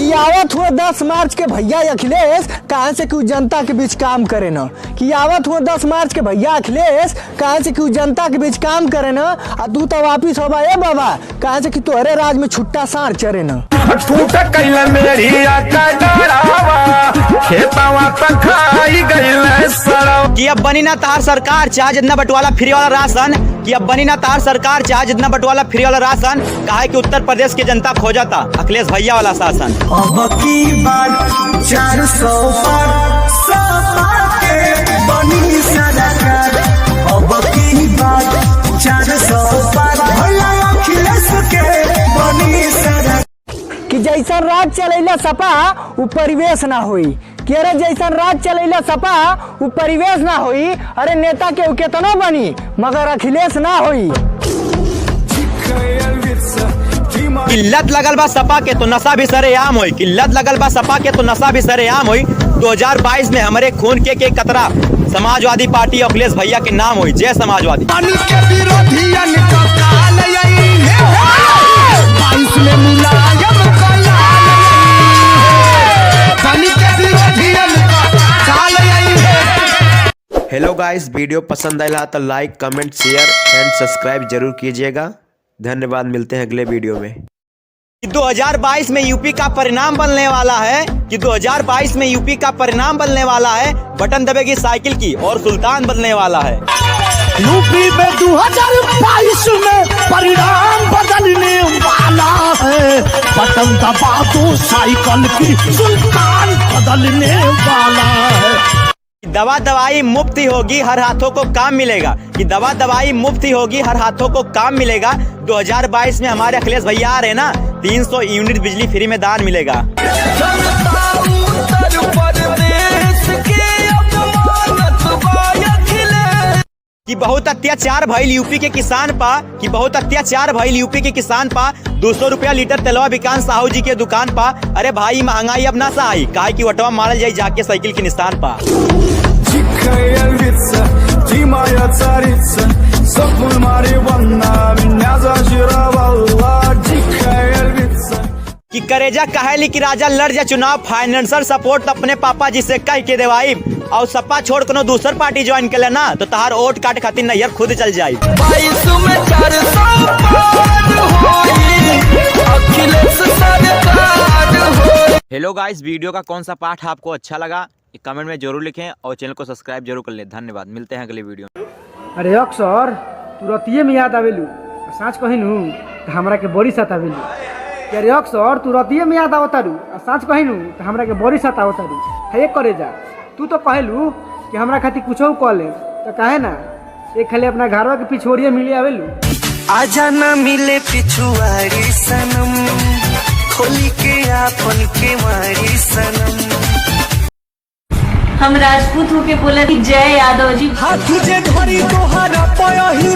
कि आवत हुआ 10 मार्च के भैया अखिलेश कहाँ से क्यों जनता के बीच काम करे न, कि आवत हुआ 10 मार्च के भैया अखिलेश कहाँ से क्यों जनता के बीच काम करे न, आ तू तो वापिस होबा ए बाबा कहाँ से कि तोहरे राज में छुट्टा सार चरे न। कि अब बनी ना तार सरकार चाहे जितना बंटवाला फ्री वाला राशन, कि अब बनी ना तार सरकार चाहे जितना बंटवाला फ्री वाला राशन, कहा कि उत्तर प्रदेश की जनता खोजता अखिलेश भैया वाला शासन। अब की बार 400 पर सपा के बनी सरकार, अब की बार 400 पर भैया अखिलेश के बनी सरकार। कि जैसा राज चलेला सपा वो परिवेश ना होई, कि अरे जैसा राज चलेला सपा वो परिवेश ना होई, अरे नेता के केतना बनी मगर अखिलेश ना होई। किल्लत लगल बा सपा के तो नशा भी सरेआम होई, किल्लत लगल बा सपा के तो नशा भी सरेआम होई। 2022 में हमारे खून के कतरा समाजवादी पार्टी अखिलेश भैया के नाम हुई। जय समाजवादी। हेलो गाइस, वीडियो पसंद आया तो लाइक कमेंट शेयर एंड सब्सक्राइब जरूर कीजिएगा। धन्यवाद, मिलते हैं अगले वीडियो में। 2022 में यूपी का परिणाम बनने वाला है, कि 2022 में यूपी का परिणाम बनने वाला है, बटन दबेगी साइकिल की और सुल्तान बनने वाला है। यूपी में 2022 में परिणाम बदलने वाला है, बटन दबा दो साइकिल की सुल्तान बदलने वाला है। दवा दवाई मुफ्त ही होगी, हर हाथों को काम मिलेगा, कि दवा दवाई मुफ्त ही होगी, हर हाथों को काम मिलेगा। 2022 में हमारे अखिलेश भैया आ रहे हैं ना, 300 यूनिट बिजली फ्री में दान मिलेगा। कि बहुत अत्याचार भइल यूपी के किसान पा, कि बहुत अत्याचार भइल यूपी के किसान पा। 200 रुपया लीटर तेलवा बिकान साहू जी के दुकान पा। अरे भाई महंगाई अब ना सहाई, काहे की वटवा मारल जाई जाके साइकिल के निशान पा। कि करेजा कहेली कि राजा लड़ जा चुनाव, फाइनेंशियल सपोर्ट अपने पापा जी से कह के देवाई, और सपा छोड़ कोनो दूसर पार्टी ज्वाइन कर लेना तो तहार वोट काट खातिर नैयर खुद चल जाई। हेलो गाइस, वीडियो का कौन सा पार्ट आपको अच्छा लगा कमेंट में जरूर लिखें और चैनल को सब्सक्राइब जरूर कर लें। धन्यवाद, मिलते हैं अगले वीडियो में। अरे अक्सर तू रतिये में याद आवेलू, साँच कहिनू तो हमरा के बड़ी साथ आवेलू। अरे अक्सर तू रतिये में याद आवतारू, साँच कहिनू तो हमरा के बड़ी साथ आवतारू। है करे जा, तू तो कहलू कि हमरा खातिर कुछो कह ले, तो काहे ना एक खाली अपना घरवा के पिछोड़िए मिले आवेलू। आजा ना मिले पिछुआरी सनम, खोली के आपन के मारी सनम। हम राजपूत होके बोला कि जय यादव जी। तुझे घड़ी तोहरा पयही